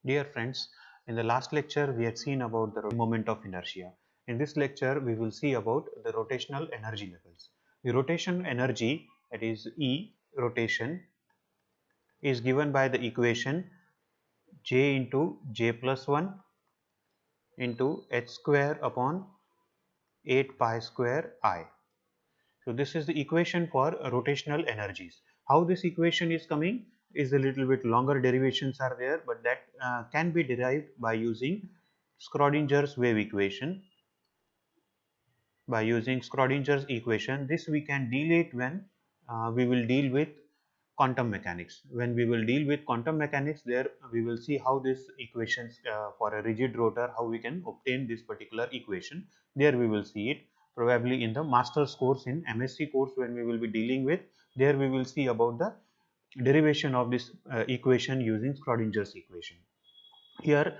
Dear friends, in the last lecture we had seen about the moment of inertia. In this lecture we will see about the rotational energy levels. The rotation energy, that is E rotation, is given by the equation J into J plus 1 into h square upon 8 pi square I. So this is the equation for rotational energies. How this equation is coming is a little bit longer, derivations are there, but that can be derived by using Schrodinger's wave equation. By using Schrodinger's equation, this we can deal it when we will deal with quantum mechanics. When we will deal with quantum mechanics, there we will see how this equations for a rigid rotor, how we can obtain this particular equation. There we will see it probably in the master's course, in MSc course, when we will be dealing with, there we will see about the derivation of this equation using Schrodinger's equation. Here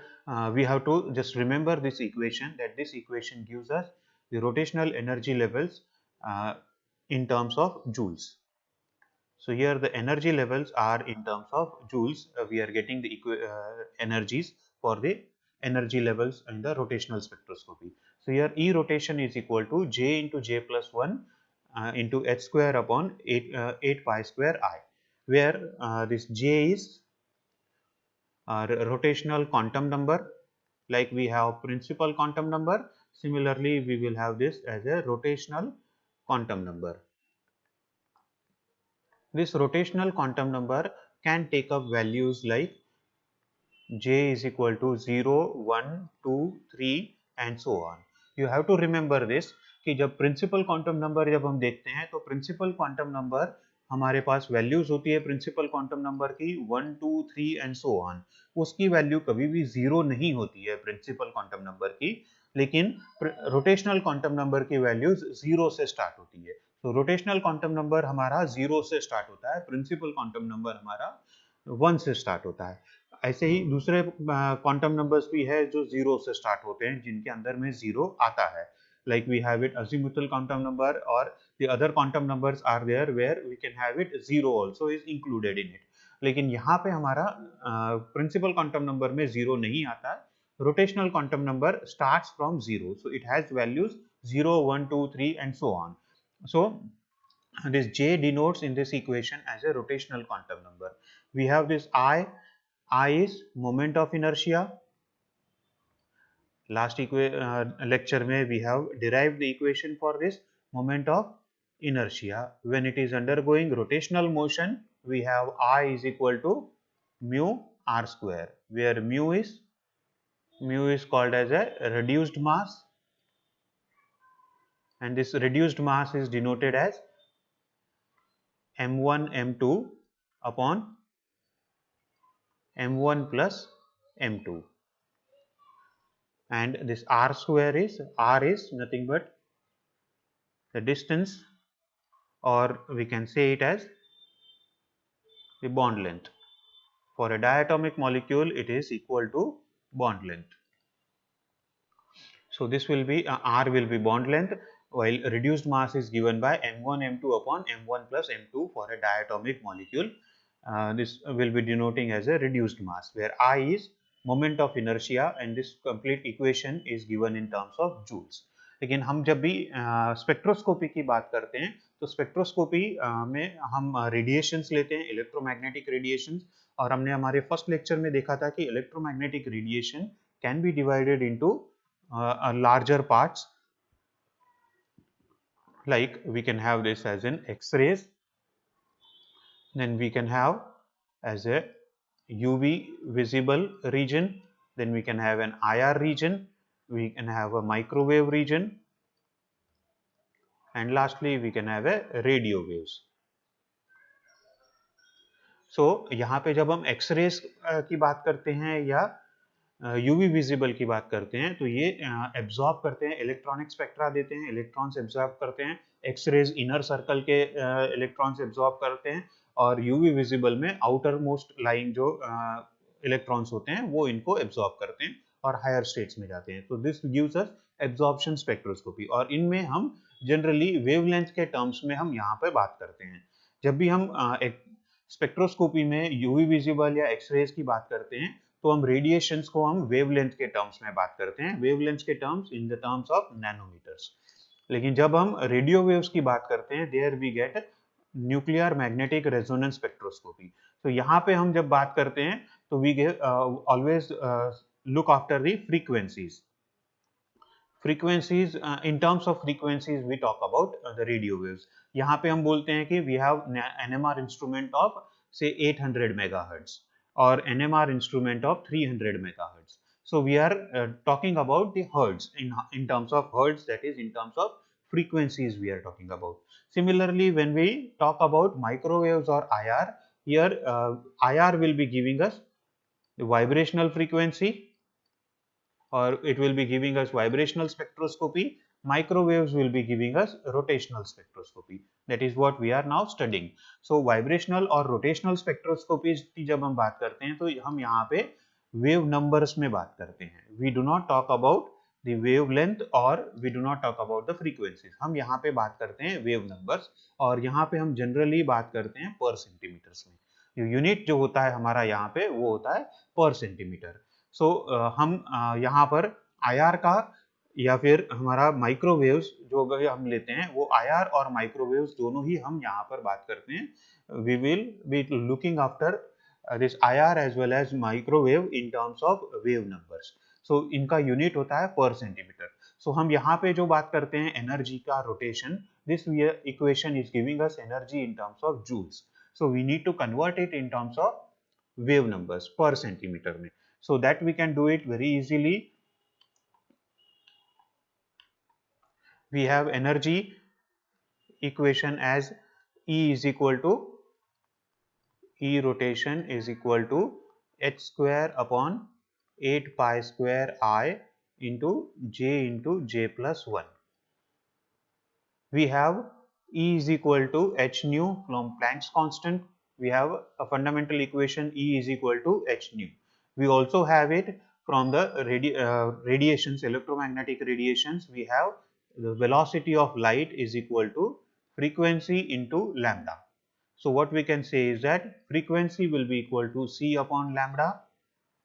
we have to just remember this equation, that this equation gives us the rotational energy levels in terms of joules. So here the energy levels are in terms of joules. We are getting the energies for the energy levels in the rotational spectroscopy. So here E rotation is equal to J into J plus 1 into h square upon 8 pi square I, where this J is rotational quantum number. Like we have principal quantum number, similarly we will have this as a rotational quantum number. This rotational quantum number can take up values like j is equal to 0, 1, 2, 3 and so on. You have to remember this कि जब principal quantum number जब हम देखते हैं तो principal quantum number हमारे पास values होती है प्रिंसिपल क्वांटम नंबर की 1, 2, 3 एंड सो ऑन. उसकी वैल्यू कभी भी जीरो नहीं होती है प्रिंसिपल क्वांटम नंबर की, लेकिन रोटेशनल क्वांटम नंबर की वैल्यूज जीरो से स्टार्ट होती है. तो रोटेशनल क्वांटम नंबर हमारा जीरो से स्टार्ट होता है, प्रिंसिपल क्वांटम नंबर हमारा 1 से स्टार्ट होता है. ऐसे ही दूसरे क्वांटम नंबर्स भी है जो जीरो से स्टार्ट होते हैं, जिनके अंदर में जीरो आता है. Like we have it azimuthal quantum number, or the other quantum numbers are there where we can have it zero also is included in it. लेकिन यहाँ पे हमारा principal quantum number में zero नहीं आता है. Rotational quantum number starts from zero, so it has values 0, 1, 2, 3 and so on. So this J denotes in this equation as a rotational quantum number. We have this I is moment of inertia. Last lecture में we have derived the equation for this moment of inertia. When it is undergoing rotational motion, we have I is equal to mu r square, where mu is called as a reduced mass, and this reduced mass is denoted as m1 m2 upon m1 plus m2, and this r square is nothing but the distance, or we can say it as the bond length. For a diatomic molecule, it is equal to bond length. So this will be r will be bond length, while reduced mass is given by m1 m2 upon m1 plus m2 for a diatomic molecule. This will be denoting as a reduced mass, where I is moment of inertia, and this complete equation is given in terms of joules. लेकिन हम जब भी spectroscopy की बात करते हैं तो spectroscopy में हम रेडिएशंस लेते हैं, इलेक्ट्रोमैग्नेटिक रेडिएशंस, और हमने हमारे फर्स्ट लेक्चर में देखा था कि electromagnetic radiation can be divided into larger parts. Like we can have this as an X-rays, then we can have as a UV visible region, then we can have an IR region, we can have a microwave region, and lastly we can have a radio waves. So यहाँ पे जब हम X-rays की बात करते हैं या UV visible की बात करते हैं तो ये एब्जॉर्ब करते हैं, इलेक्ट्रॉनिक स्पेक्ट्रा देते हैं, इलेक्ट्रॉन्स एब्जॉर्ब करते हैं, एक्सरेज इनर सर्कल के इलेक्ट्रॉन्स एब्जॉर्ब करते हैं, और यूवी विजिबल में आउटर मोस्ट लाइंग जो इलेक्ट्रॉन्स होते हैं वो इनको एब्जॉर्ब करते हैं और हायर स्टेट्स में जाते हैं. तो this gives us absorption spectroscopy, और इनमें हम जनरली वेवलेंथ के टर्म्स में हम यहाँ पे बात करते हैं. जब भी हम एक स्पेक्ट्रोस्कोपी में यूवी विजिबल या एक्सरेज की बात करते हैं तो हम रेडिएशंस को हम वेवलेंथ के टर्म्स में बात करते हैं, वेवलेंथ के terms in the terms of nanometers. लेकिन जब हम रेडियो वेव्स की बात करते हैं, there we get nuclear magnetic resonance spectroscopy. तो यहाँ पे हम जब बात करते हैं तो we always look after the frequencies. Frequencies, in terms of frequencies we talk about the radio waves. यहाँ पे हम बोलते हैं कि we have NMR instrument of से 800 मेगाहर्ट्ज और NMR instrument of 300 megahertz. So we are talking about the hertz in terms of hertz, that is in terms of frequencies we are talking about. Similarly, when we talk about microwaves or IR, here IR will be giving us the vibrational frequency, or it will be giving us vibrational spectroscopy. Microwaves will be giving us rotational spectroscopy. That is what we are now studying. So vibrational और rotational spectroscopy की जब हम बात करते हैं तो हम यहाँ पे wave numbers में बात करते हैं. We do not talk about the wavelength or we do not talk about the frequencies. हम यहाँ पे बात करते हैं wave numbers और यहाँ पे हम generally बात करते हैं per centimeters में. यूनिट जो होता है हमारा यहाँ पे वो होता है पर सेंटीमीटर. सो हम यहाँ पर IR का या फिर हमारा माइक्रोवेव्स जो अगर हम लेते हैं वो IR और माइक्रोवेव्स दोनों ही हम यहाँ पर बात करते हैं. We will be looking after this IR as well as microwave in terms of wave numbers. So इनका यूनिट होता है पर सेंटीमीटर. सो हम यहाँ पे जो बात करते हैं एनर्जी का rotation, this equation is giving us energy in terms of joules. So we need to convert it in terms of wave numbers per centimeter में. So that we can do it very easily. We have energy equation as E is equal to E rotation is equal to h square upon 8 pi square I into j plus 1. We have E is equal to h nu from Planck's constant. We have a fundamental equation E is equal to h nu. We also have it from the radiations, electromagnetic radiations. We have the velocity of light is equal to frequency into lambda. So what we can say is that frequency will be equal to c upon lambda,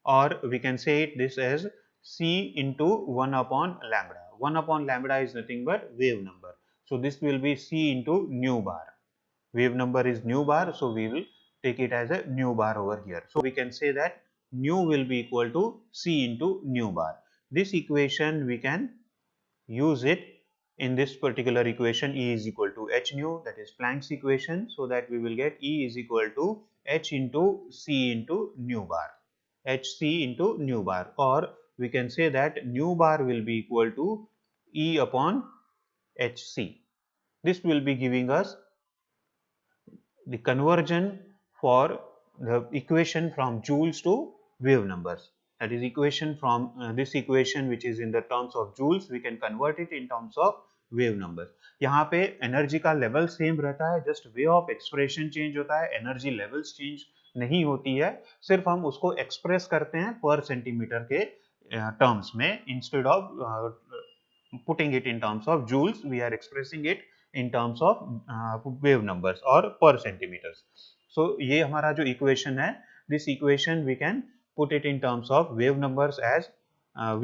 or we can say it this as c into 1 upon lambda. 1 upon lambda is nothing but wave number. So this will be c into nu bar. Wave number is nu bar, so we will take it as a nu bar over here. So we can say that nu will be equal to c into nu bar. This equation we can use it in this particular equation. E is equal to h nu, that is Planck's equation, so that we will get E is equal to h into c into nu bar, hc into nu bar, or we can say that nu bar will be equal to E upon hc. This will be giving us the conversion for the equation from joules to wave numbers. That is equation from this equation which is in the terms of joules, we can convert it in terms of wave numbers. यहाँ पे energy का level same रहता है, just way of expression change होता है, energy levels change नहीं होती है, सिर्फ हम उसको एक्सप्रेस करते हैं पर सेंटीमीटर के टर्म्स में. Instead of putting it in terms of joules, we are expressing it in terms of wave numbers or per centimeters. So ये हमारा जो equation है, this equation we can put it in terms of wave numbers as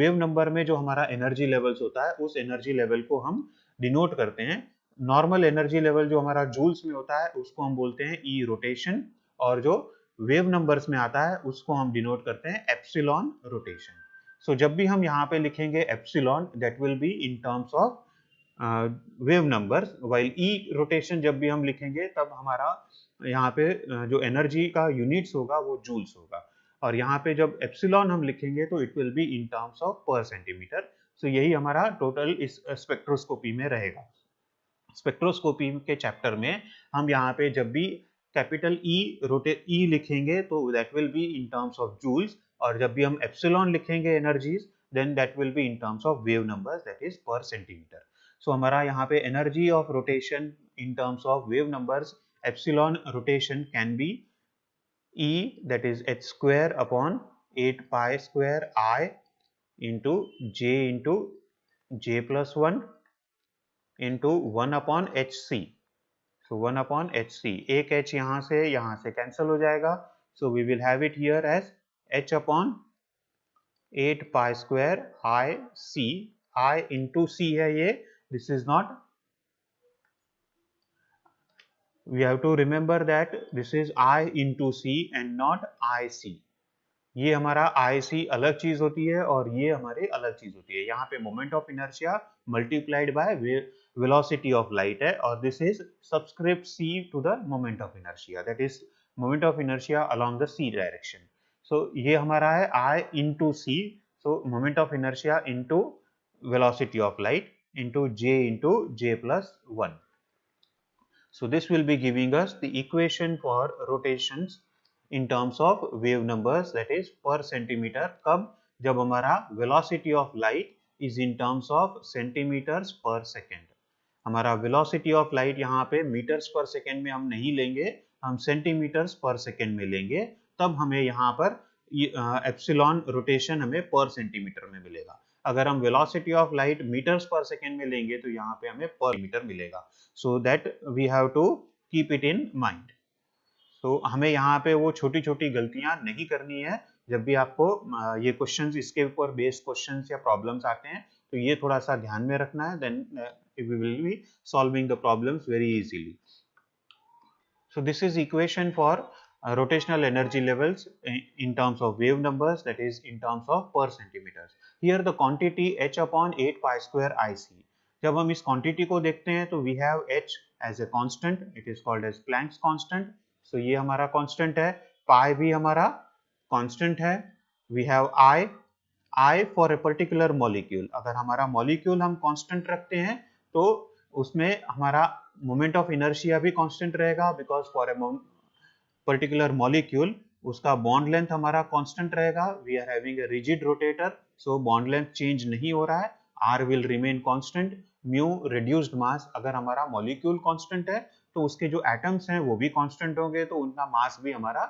wave number में जो हमारा energy levels होता है उस energy level को हम denote करते हैं. Normal energy level जो हमारा joules में होता है उसको हम बोलते हैं E rotation, और जो wave numbers में आता है उसको हम denote करते हैं epsilon rotation. So जब भी हम यहाँ पे लिखेंगे epsilon, that will be in terms of wave numbers, while E rotation जब भी हम लिखेंगे तब हमारा यहाँ पे जो एनर्जी का यूनिट्स होगा वो जूल्स होगा, और यहाँ पे जब एप्सिलॉन हम लिखेंगे तो it will be in terms of पर सेंटीमीटर. सो यही हमारा टोटल इस स्पेक्ट्रोस्कोपी में रहेगा. स्पेक्ट्रोस्कोपी के चैप्टर में हम यहाँ पे जब भी कैपिटल ई लिखेंगे तो that will be in terms of joules, और जब भी हम एप्सिलॉन लिखेंगे energies then that will be in terms of wave numbers, that is per centimetre. So हमारा यहाँ पे energy of rotation in terms of wave numbers, epsilon rotation can be E, that is h square upon 8 pi square I into j plus 1 into 1 upon hc. So 1 upon hc, एक h यहाँ से cancel हो जाएगा, so we will have it here as h upon 8 pi square I c, I into c है ये, this is not, we have to remember that this is I into c and not IC. ये हमारा IC अलग चीज होती है और ये हमारी अलग चीज होती है. यहाँ पे moment of inertia multiplied by velocity of light है और this is subscript c to the moment of inertia, that is moment of inertia along the c direction. So ये हमारा है I into c, so moment of inertia into velocity of light into j plus 1. So this will be giving us the equation for rotations in terms of wave numbers, that is per centimeter. कब? जब हमारा velocity of light is in terms of centimeters per second. हमारा velocity of light यहाँ पे meters per second में हम नहीं लेंगे, हम centimeters per second में लेंगे, तब हमें यहाँ पर एप्सिलॉन रोटेशन हमें पर सेंटीमीटर में मिलेगा. अगर हम velocity of light metres per second में लेंगे तो यहाँ पे हमें पर मीटर मिलेगा. So that we have to keep it in mind. तो हमें यहाँ पे वो छोटी छोटी गलतियां नहीं करनी है. जब भी आपको ये क्वेश्चंस, इसके ऊपर बेस्ड क्वेश्चंस या प्रॉब्लम्स आते हैं तो ये थोड़ा सा ध्यान में रखना है, then we will be solving the problems very easily. So this is equation for rotational energy levels in terms of wave numbers, that is in terms of per centimeters. Here the quantity h upon 8 pi square IC. जब हम इस quantity को देखते हैं तो we have h as a constant, it is called as Planck's constant. So ये हमारा constant है, pi भी हमारा constant है. We have I for a particular molecule. अगर हमारा molecule हम constant रखते हैं तो उसमें हमारा मोमेंट ऑफ इनर्शिया भी कांस्टेंट रहेगा, because for a particular molecule उसका बॉन्ड लेंथ हमारा कांस्टेंट रहेगा. We are having a rigid rotator, so bond length change नहीं हो रहा है. R will remain constant. Mu reduced mass, अगर हमारा मॉलिक्यूल कांस्टेंट है तो उसके जो एटम्स हैं वो भी कांस्टेंट होंगे, तो उनका मास भी हमारा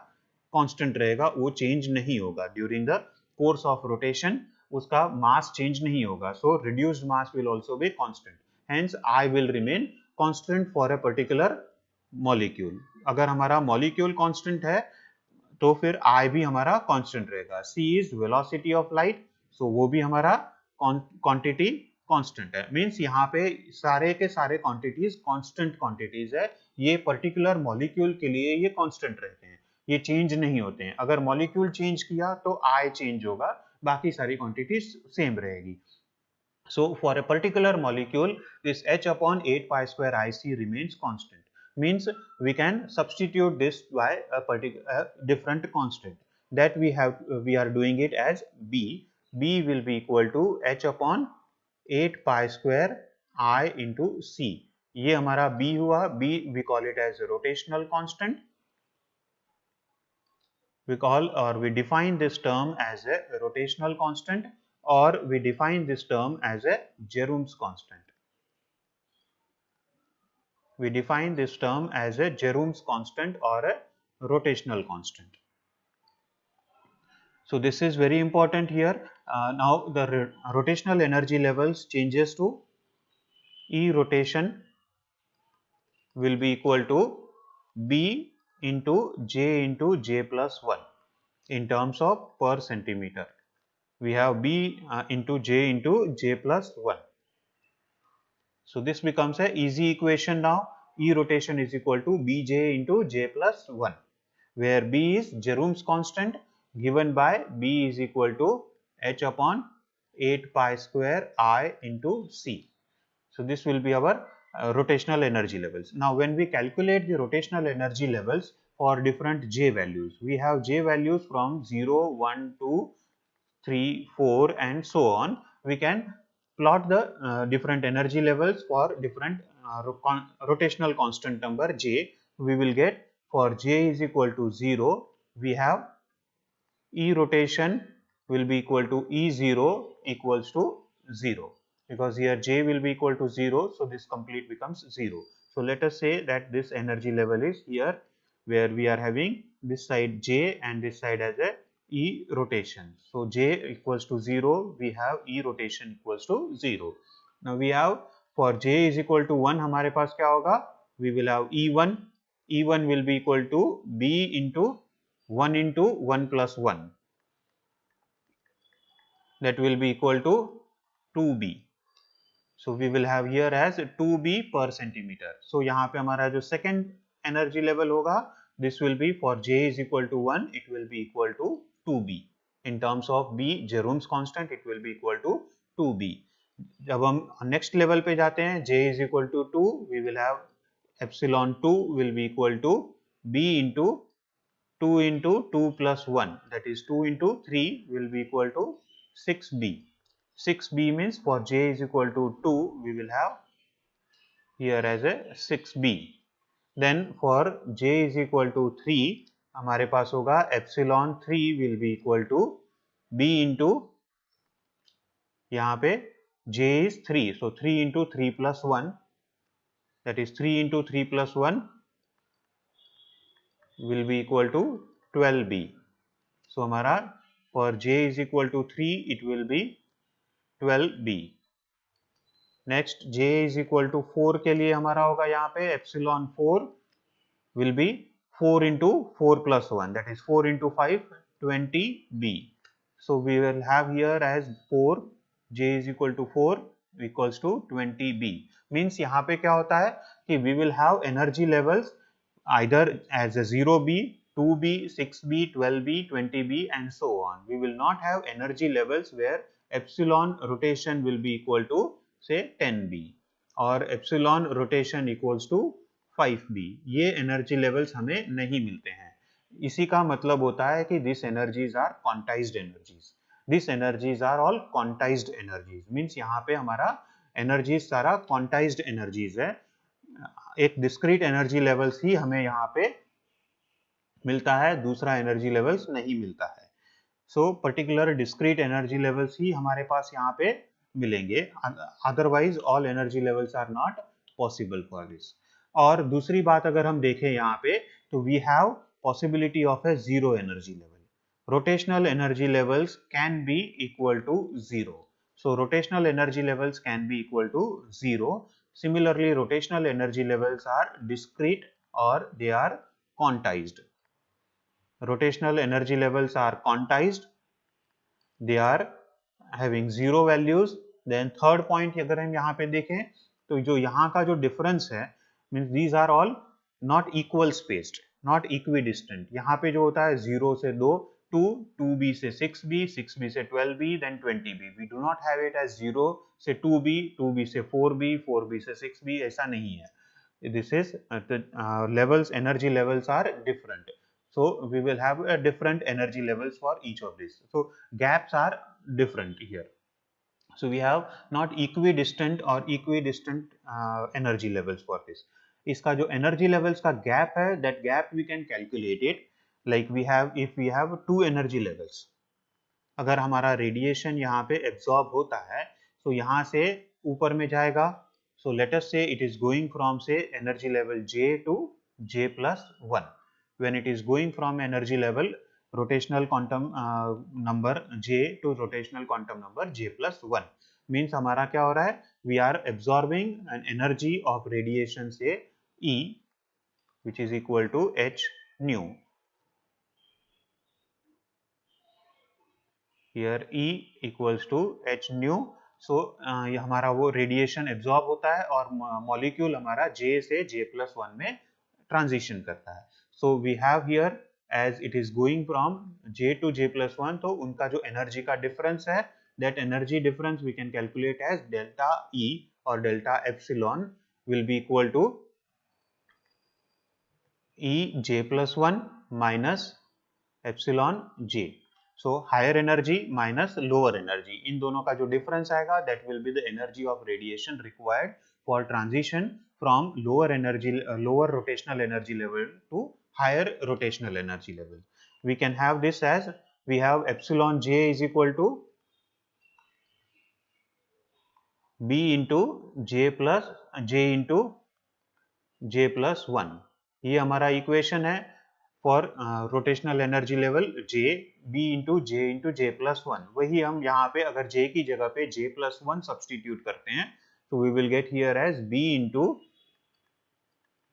कांस्टेंट रहेगा, वो चेंज नहीं होगा. During the course of rotation उसका मास चेंज नहीं होगा. So reduced mass will also be constant. Hence I will remain constant for a particular molecule. अगर हमारा molecule constant है तो फिर I भी हमारा constant रहेगा. C is velocity of light, so वो भी हमारा quantity constant है. Means यहाँ पे सारे के सारे quantities constant quantities है. ये particular molecule के लिए ये constant रहते हैं, ये change नहीं होते हैं. अगर molecule change किया तो I change होगा, बाकी सारी quantities same रहेगी. So for a particular molecule, this h upon 8 pi square IC remains constant. Means we can substitute this by a different constant, that we are doing it as B. B will be equal to h upon 8 pi square I into C. ये हमारा B हुआ. B we call it as a rotational constant. We define this term as a rotational constant, or we define this term as a Jerome's constant. We define this term as a Jerome's constant or a rotational constant. So this is very important here. Now the rotational energy levels changes to E rotation will be equal to B into j plus 1 in terms of per centimeter. We have B into j plus 1. So this becomes a easy equation now. E rotation is equal to Bj into j plus 1, where B is Jerome's constant given by B is equal to h upon 8 pi square I into C. So this will be our rotational energy levels. Now when we calculate the rotational energy levels for different j values, we have j values from 0, 1, 2, 3, 4 and so on. We can plot the different energy levels for different rotational constant number j. We will get, for j is equal to 0, we have E rotation will be equal to E0 equals to 0, because here j will be equal to 0, so this complete becomes 0. So let us say that this energy level is here, where we are having this side j and this side as a E rotation. So j equals to 0, we have E rotation equals to 0. Now we have, for j is equal to 1, हमारे पास क्या होगा? We will have E1. E1 will be equal to B into 1 plus 1. that will be equal to 2b. So we will have here as 2b per centimeter. So यहाँ पे हमारा जो second energy level होगा, this will be for j is equal to 1, it will be equal to 2b. In terms of b, Jerome's constant, it will be equal to 2b. जब हम next level पे जाते हैं, j is equal to 2, we will have epsilon 2 will be equal to b into 2 into 2 plus 1, that is 2 into 3 will be equal to 6b. 6b means for j is equal to 2, we will have here as a 6b. Then for j is equal to 3, हमारे पास होगा epsilon 3 will be equal to b into, यहाँ पे j is 3, so 3 into 3 plus 1, that is 3 into 3 plus 1 will be equal to 12b. So हमारा for j is equal to 3, it will be 12b. Next j is equal to 4 के लिए हमारा होगा यहाँ पे epsilon 4 will be 4 into 4 plus 1, that is 4 into 5, 20b. So we will have here as 4, j is equal to 4 equals to 20b. Means यहाँ पे क्या होता है कि we will have energy levels either as a 0b, 2b, 6b, 12b, 20b and so on. We will not have energy levels where epsilon rotation will be equal to say 10b or epsilon rotation equals to 5b. ये energy levels हमें नहीं मिलते हैं. इसी का मतलब होता है कि these energies are quantized energies. These energies are all quantized energies. Means यहाँ पे हमारा energies सारा quantized energies है. एक discrete energy levels ही हमें यहाँ पे मिलता है, दूसरा energy levels नहीं मिलता है. So particular discrete energy levels ही हमारे पास यहाँ पे मिलेंगे, otherwise all energy levels are not possible for this. और दूसरी बात अगर हम देखें यहाँ पे तो we have possibility of a zero energy level. Rotational energy levels can be equal to 0. So rotational energy levels can be equal to 0. Similarly, rotational energy levels are discrete or they are quantized. Rotational energy levels are quantized, they are having zero values. Then third point अगर हम यहाँ पे देखें तो जो यहाँ का जो difference है means these are all not equal spaced, not equidistant. यहाँ पे जो होता है 0 से 2, 2, 2b से 6b, 6b से 12b, then 20b. We do not have it as 0 से 2b, 2b से 4b, 4b से 6b. ऐसा नहीं है. This is the levels, energy levels are different. So we will have a different energy levels for each of these. So gaps are different here. So we have not equidistant or equidistant energy levels for this. इसका जो energy levels का gap है, that gap we can calculate it like we have, if we have two energy levels. अगर हमारा radiation यहाँ पे absorb होता है तो यहाँ से ऊपर में जाएगा. So let us say it is going from say energy level j to j plus 1. When it is going from energy level rotational quantum number j to rotational quantum number j plus 1, means हमारा क्या हो रहा है, we are absorbing an energy of radiation say E which is equal to h nu. Here E equals to h nu. So ये हमारा वो radiation absorb होता है और मॉलिक्यूल हमारा J से J plus 1 में ट्रांजिशन करता है. So we have here as it is going from J to J plus 1, तो उनका जो एनर्जी का डिफरेंस है, that energy difference we can calculate as delta E or delta epsilon will be equal to E J plus 1 minus epsilon J. So higher energy minus lower energy, इन दोनों का जो difference आएगा that will be the energy of radiation required for transition from lower energy, lower rotational energy level to higher rotational energy level. We can have this as, we have epsilon J is equal to B into J plus J into J plus 1. ये हमारा equation है for rotational energy level J, B into J plus 1. वही हम यहाँ पे अगर J की जगह पे J plus 1 सब्सटीट्यूट करते हैं तो we will get here as B into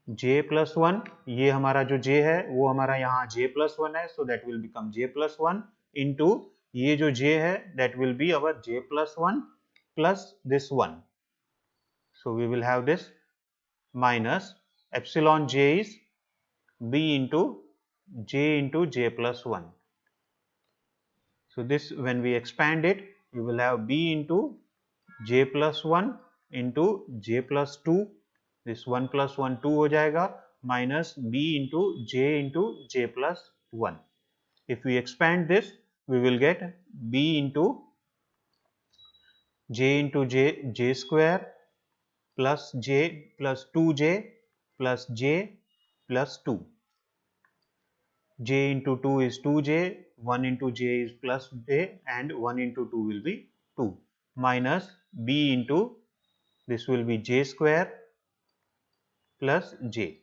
J plus 1. ये हमारा जो J है वो हमारा यहाँ J plus 1 है, so that will become J plus 1 into ये जो j है that will be our j plus 1 plus this 1. So we will have this minus epsilon j is b into j plus 1. So this, when we expand it, we will have b into j plus 1 into j plus 2. This 1 plus 1 2 हो जाएगा, minus b into j plus 1. If we expand this, we will get b into j square plus j plus 2j plus j plus 2. J into 2 is 2j, 1 into j is plus j, and 1 into 2 will be 2, minus b into, this will be j square plus j.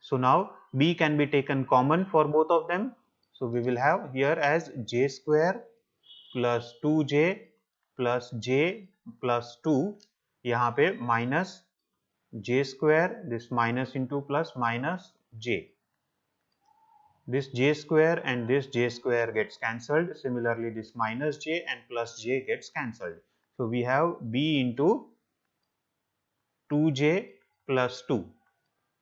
So now b can be taken common for both of them. So we will have here as j square plus 2j plus j plus 2. यहाँ पे minus j square, this minus into plus minus j. This j square and this j square gets cancelled. Similarly, this minus j and plus j gets cancelled. So we have b into 2j plus 2.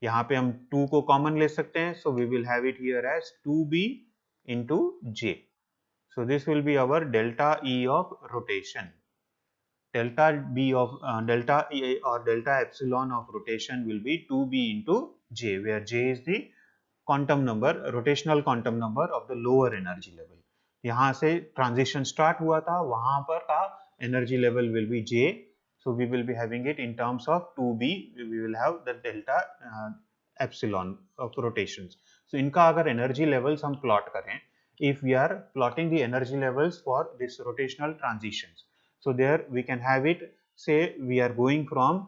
यहाँ पे हम 2 को common ले सकते हैं. So we will have it here as 2b into j. So this will be our delta E of rotation. Delta b of delta E or delta epsilon of rotation will be 2b into j, where j is the quantum number, rotational quantum number of the lower energy level. यहाँ से transition start हुआ था, वहाँ पर का energy level will be j. So we will be having it in terms of 2b. We will have the delta epsilon of rotations. So इनका अगर energy levels हम plot करें, if we are plotting the energy levels for this rotational transitions, so there we can have it, say we are going from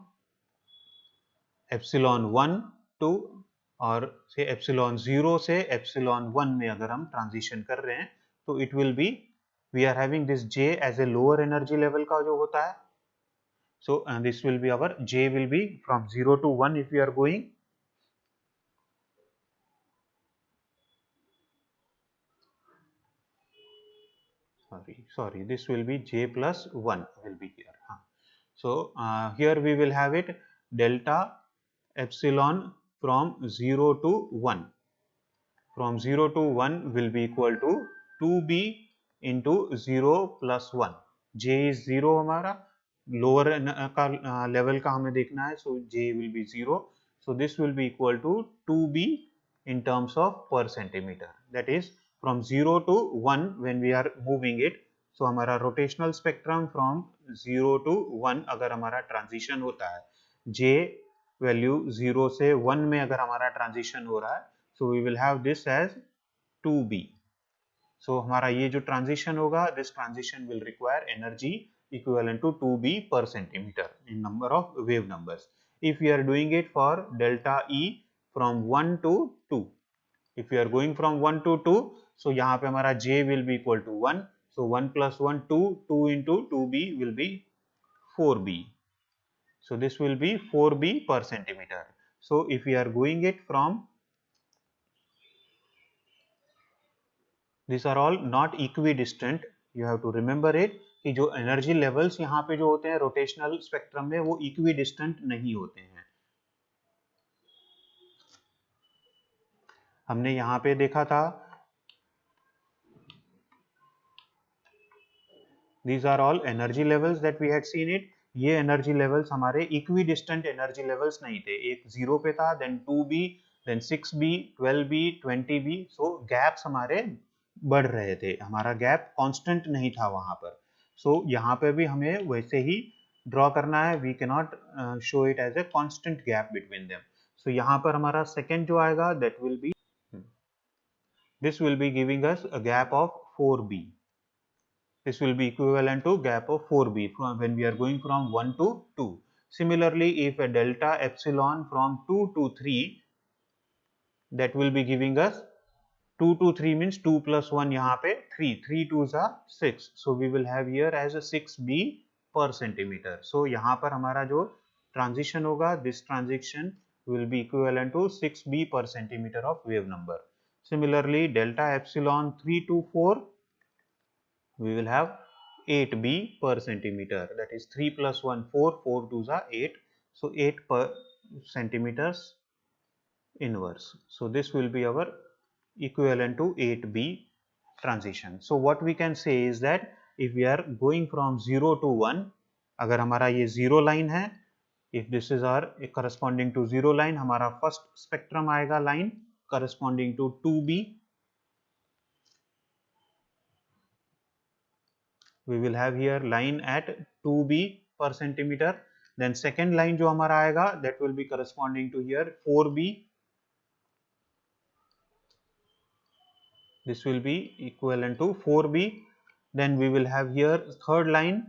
epsilon 1 to, और से epsilon 0 से epsilon 1 में अगर हम transition कर रहे हैं, तो it will be, we are having this j as a lower energy level का जो होता है. So this will be our j will be from 0 to 1 if we are going. Sorry, this will be j plus 1 will be here. So here we will have it delta epsilon from 0 to 1. From 0 to 1 will be equal to 2b into 0 plus 1. j is 0 हमारा, lower का level का हमें देखना है, so j will be 0. So this will be equal to 2b in terms of per centimeter. That is from 0 to 1 when we are moving it. So हमारा rotational spectrum from 0 to 1 अगर हमारा transition होता है, j value 0 से 1 में अगर हमारा transition हो रहा है, so we will have this as 2b. So हमारा ये जो transition होगा, this transition will require energy equivalent to 2b per centimeter in number of wave numbers. If we are doing it for delta E from 1 to 2, if we are going from 1 to 2, so यहाँ पे हमारा j will be equal to 1. So 1 plus 1 2, 2 into 2b will be 4b. So this will be 4b per centimeter. So if we are going it from, these are all not equidistant. You have to remember it कि जो energy levels यहाँ पे जो होते हैं rotational spectrum में, वो equidistant नहीं होते हैं. हमने यहाँ पे देखा था, these are all energy levels that we had seen it. ये energy levels हमारे equidistant energy levels नहीं थे. एक 0 पे था, then 2b, then 6b, 12b, 20b. So gaps हमारे बढ़ रहे थे, हमारा गैप कांस्टेंट नहीं था वहां पर. सो यहाँ पे भी हमें वैसे ही ड्रॉ करना है. We can not show it as a constant gap between them. So यहाँ पर हमारा सेकेंड जो आएगा, that will be, this will be giving us a gap of 4b. This will be equivalent to gap of 4b from when we are going from 1 to 2. Similarly, if a delta epsilon from 2 to 3, that will be giving us 2 to 3 means 2 plus 1 यहाँ पे 3, 3 2s are 6. So we will have here as a 6b per centimeter. So यहाँ पर हमारा जो transition होगा, this transition will be equivalent to 6b per centimeter of wave number. Similarly, delta epsilon 3 to 4, we will have 8b per centimeter, that is 3 plus 1 4, 4 2s are 8, so 8 per centimeters inverse. So this will be our equivalent to 8b transition. So what we can say is that if we are going from 0 to 1, अगर हमारा ये 0 line है, if this is our corresponding to 0 line, हमारा first spectrum आएगा line corresponding to 2b, we will have here line at 2b per centimeter. Then second line जो हमारा आएगा, that will be corresponding to here 4b. This will be equivalent to 4b. Then we will have here third line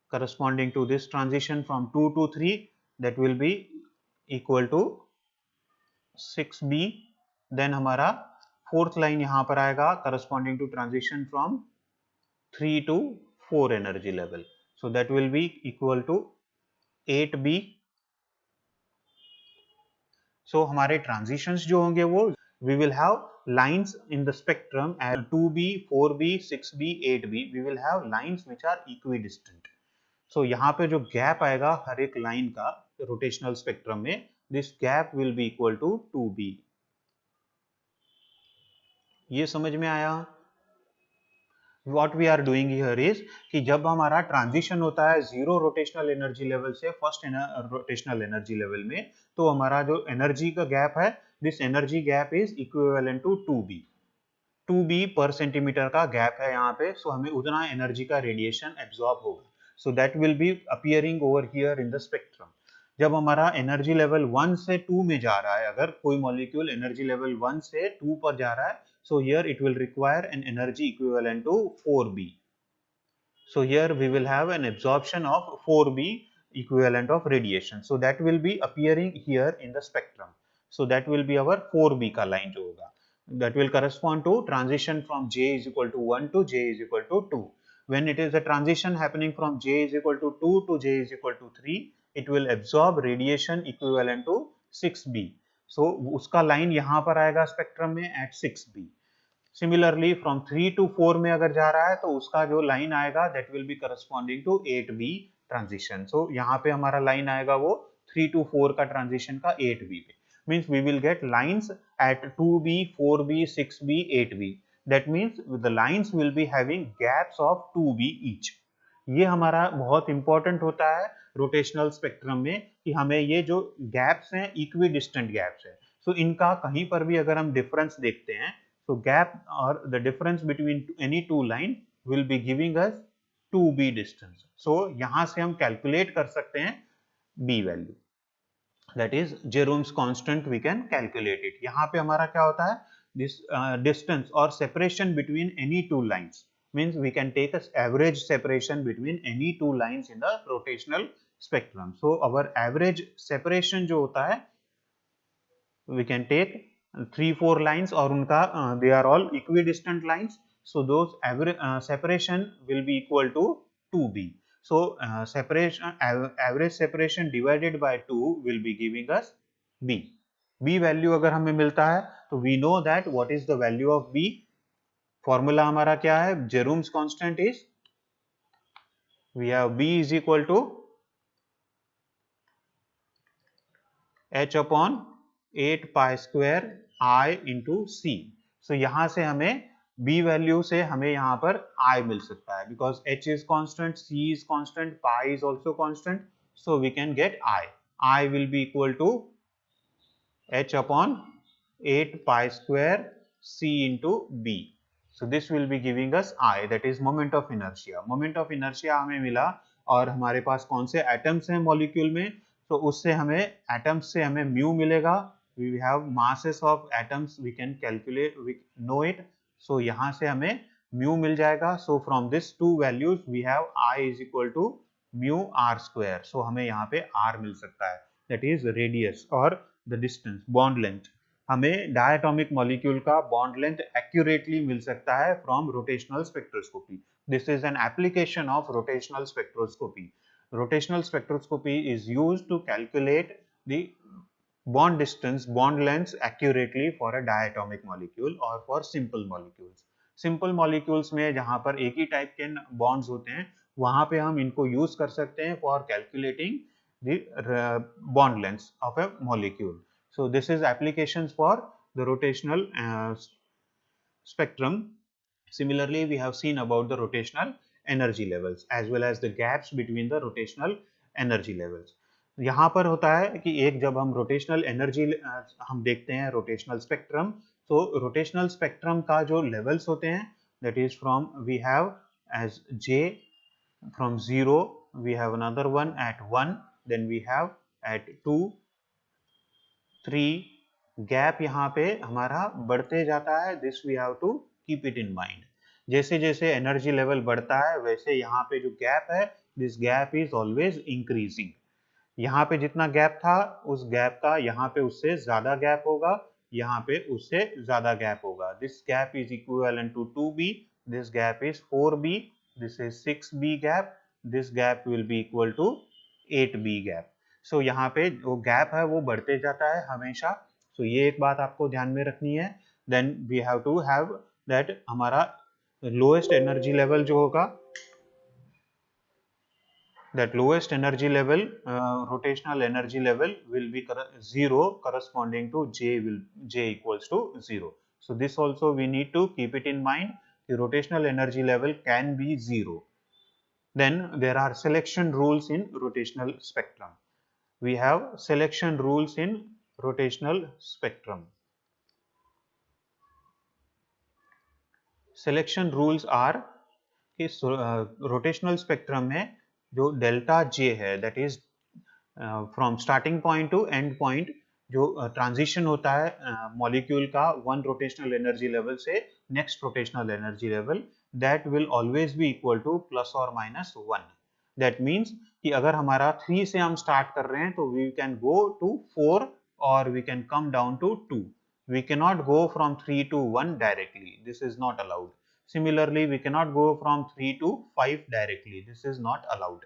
corresponding to this transition from 2 to 3, that will be equal to 6b. Then हमारा fourth line यहाँ पर आएगा corresponding to transition from 3 to 4 energy level, so that will be equal to 8b. So हमारे transitions जो होंगे वो we will have lines in the spectrum at 2b, 4b, 6b, 8b. We will have lines which are equidistant. So यहाँ पे जो gap आएगा हर एक line का rotational spectrum में, this gap will be equal to 2b. ये समझ में आया? What we are doing here is कि जब हमारा ट्रांजिशन होता है जीरो रोटेशनल एनर्जी लेवल से फर्स्ट रोटेशनल एनर्जी लेवल में, तो हमारा जो एनर्जी का गैप है, this energy gap is equivalent to 2b. 2b पर सेंटीमीटर का गैप है यहाँ पे, सो हमें उतना एनर्जी का रेडिएशन एब्जॉर्ब होगा. So that will B appearing over here in the spectrum. जब हमारा एनर्जी लेवल 1 से 2 में जा रहा है, अगर कोई मॉलिक्यूल एनर्जी लेवल 1 से 2 पर जा रहा है, so here it will require an energy equivalent to 4b. So here we will have an absorption of 4b equivalent of radiation, so that will be appearing here in the spectrum. So that will be our 4b का line जो होगा, that will correspond to transition from j is equal to 1 to j is equal to 2. When it is a transition happening from j is equal to 2 to j is equal to 3, it will absorb radiation equivalent to 6b. So उसका line यहाँ पर आएगा spectrum में at 6b. Similarly from 3 to 4 में अगर जा रहा है, तो उसका जो line आएगा that will be corresponding to 8b transition. So यहाँ पे हमारा line आएगा वो 3 to 4 का transition का 8b पे. Means we will get lines at 2b, 4b, 6b, 8b. That means the lines will be having gaps of 2b each. ये हमारा बहुत इंपॉर्टेंट होता है रोटेशनल स्पेक्ट्रम में कि हमें ये जो गैप्स हैं इक्विडिस्टेंट गैप्स है. सो इनका कहीं पर भी अगर हम डिफरेंस देखते हैं, so gap or the difference between any two line will be giving us 2b distance. So यहाँ से हम calculate कर सकते हैं b value, that is Jerome's constant, we can calculate it. यहाँ पे हमारा क्या होता है, this distance or separation between any two lines means we can take as average separation between any two lines in the rotational spectrum. So our average separation जो होता है, we can take 3-4 lines और उनका they are all equidistant lines, so those average separation will be equal to 2b. So average separation divided by 2 will be giving us b. b value अगर हमें मिलता है तो we know that what is the value of b. Formula हमारा क्या है, Jerome's constant is, we have b is equal to h upon 8 pi square I into c. So यहाँ से हमें b वैल्यू से हमें यहाँ पर I मिल सकता है, because h is constant, c is constant, pi is also constant, so we can get I. I will be equal to h upon 8 pi square c into b. So this will be giving us I, that is moment of inertia. Moment of inertia हमें मिला, और हमारे पास कौन से atoms हैं molecule में, तो उससे हमें atoms से हमें mu मिलेगा. We have masses of atoms, we can calculate, we know it. So यहाँ से हमें mu मिल जाएगा. So from this two values we have I is equal to mu r square. So हमें यहाँ पे r मिल सकता है, that is radius और the distance, bond length. हमें डायटोमिक मॉलिक्यूल का बॉन्ड लेंथ एक्यूरेटली मिल सकता है from rotational spectroscopy. This is an application of rotational spectroscopy. Rotational spectroscopy is used to calculate the bond distance, bond lengths accurately for a diatomic molecule or for simple molecules. Simple molecules में जहाँ पर एक ही type के bonds होते हैं वहाँ पे हम इनको use कर सकते हैं for calculating the bond lengths of a molecule. So this is applications for the rotational spectrum. Similarly, we have seen about the rotational energy levels as well as the gaps between the rotational energy levels. यहाँ पर होता है कि एक जब हम rotational energy हम देखते हैं रोटेशनल स्पेक्ट्रम, तो रोटेशनल स्पेक्ट्रम का जो लेवल्स होते हैं that is from we have as J from 0, we have another one at 1, then we have at 2, 3, gap यहाँ पे हमारा बढ़ते जाता है. This we have to keep it in mind. जैसे जैसे एनर्जी लेवल बढ़ता है वैसे यहाँ पे जो गैप है this gap is always increasing. यहाँ पे जितना गैप था उस गैप का यहाँ पे उससे ज्यादा गैप होगा, यहाँ पे उससे ज्यादा गैप होगा. This gap is equivalent to 2b, this gap is 4b, this is 6b gap, this gap will be equal to 8b gap. So यहाँ पे जो गैप है वो बढ़ते जाता है हमेशा. सो ये एक बात आपको ध्यान में रखनी है. Then we have to have that हमारा लोएस्ट एनर्जी लेवल जो होगा, that lowest energy level, rotational energy level will be 0 corresponding to j equals to 0. So this also we need to keep it in mind. The rotational energy level can be 0. Then there are selection rules in rotational spectrum. We have selection rules in rotational spectrum. Selection rules are कि rotational spectrum में जो delta J है that is from starting point two and point, जो transition होता है molecule का one rotational energy level से next rotational energy level, that will always be equal two plus और माइनस 1. दैट मीन्स कि अगर हमारा 3 से हम स्टार्ट कर रहे हैं तो वी कैन गो टू 4 और we can come down to 2. We cannot go from 3 to 1 directly. This is not allowed. Similarly, we cannot go from 3 to 5 directly. This is not allowed.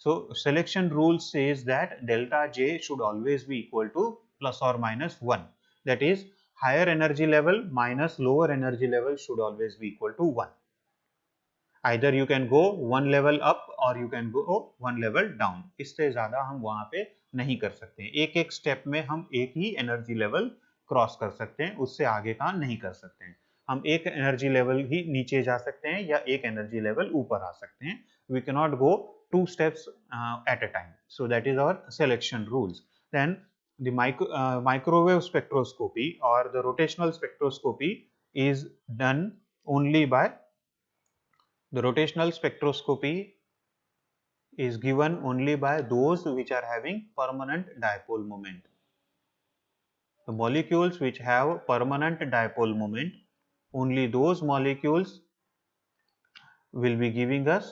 So selection rule says that delta J should always be equal to plus or minus 1. That is, higher energy level minus lower energy level should always be equal to 1. Either you can go one level up or you can go one level down. इससे ज़्यादा हम वहाँ पे नहीं कर सकते हैं. एक एक स्टेप में हम एक ही एनर्जी लेवल क्रॉस कर सकते हैं, उससे आगे का नहीं कर सकते हैं. हम एक एनर्जी लेवल ही नीचे जा सकते हैं या एक एनर्जी लेवल ऊपर आ सकते हैं. We cannot go 2 steps at a time. So that is our selection rules. Then the microwave spectroscopy or the rotational spectroscopy is done only by the rotational spectroscopy is given only by those which are having permanent dipole moment. The molecules which have permanent dipole moment, only those molecules will be giving us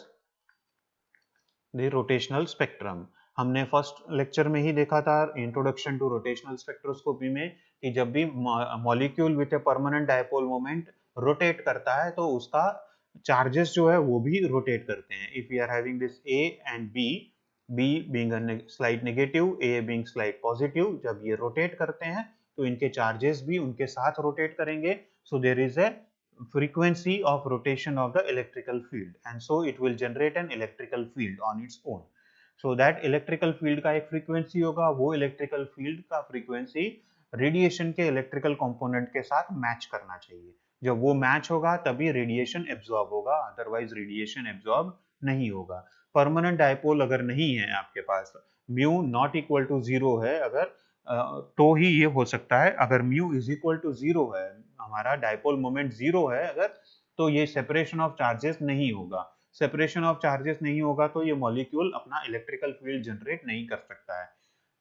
the rotational spectrum. हमने first lecture में ही देखा था introduction to rotational spectroscopy में कि जब भी molecule with a permanent dipole moment rotate करता है तो उसका चार्जेस जो है वो भी रोटेट करते हैं. If you are having this A and B, B being slight negative, A being slight positive, जब ये रोटेट करते हैं तो इनके चार्जेस भी उनके साथ रोटेट करेंगे. So there is a frequency of rotation of the electrical field, and so it will generate an electrical field on its own. So that electrical field का एक frequency होगा, वो electrical field का frequency radiation के electrical component के साथ match करना चाहिए. जब वो match होगा तभी radiation absorb होगा, otherwise radiation absorb नहीं होगा. permanent dipole अगर नहीं है आपके पास, mu not equal to 0 है अगर, तो ही ये हो सकता है. अगर mu is equal to 0 है, हमारा डायपोल मोमेंट 0 है अगर, तो ये सेपरेशन ऑफ चार्जेस नहीं होगा. सेपरेशन ऑफ चार्जेस नहीं होगा तो ये मॉलिक्यूल अपना इलेक्ट्रिकल फील्ड जनरेट नहीं कर सकता है.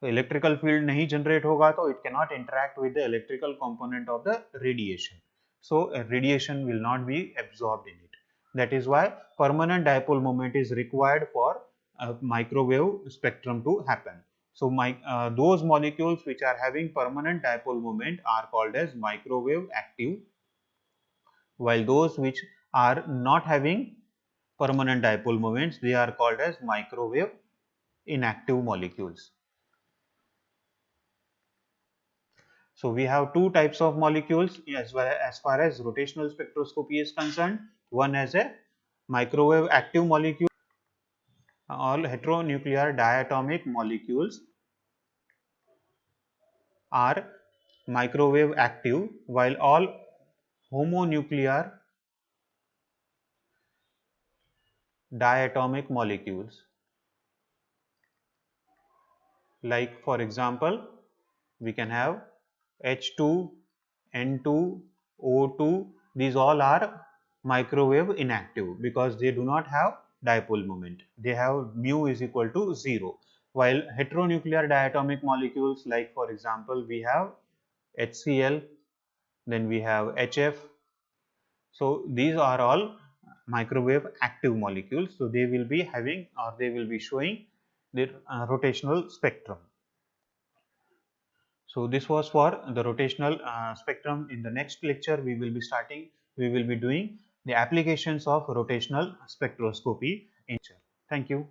तो इलेक्ट्रिकल फील्ड नहीं जनरेट होगा तो it can not interact with the electrical component of the radiation. So radiation will not be absorbed in it. That is why permanent dipole moment is required for microwave spectrum to happen. So those molecules which are having permanent dipole moment are called as microwave active, while those which are not having permanent dipole moments, they are called as microwave inactive molecules. So we have two types of molecules as far as rotational spectroscopy is concerned. One as a microwave active molecule. All heteronuclear diatomic molecules are microwave active, while all homonuclear diatomic molecules, like for example, we can have H2, N2, O2, these all are microwave inactive because they do not have dipole moment. They have mu is equal to 0. While heteronuclear diatomic molecules, like for example, we have HCl, then we have HF. So these are all microwave active molecules. So they will be having, or they will be showing their rotational spectrum. So this was for the rotational spectrum. In the next lecture, we will be doing the applications of rotational spectroscopy in nature. Thank you.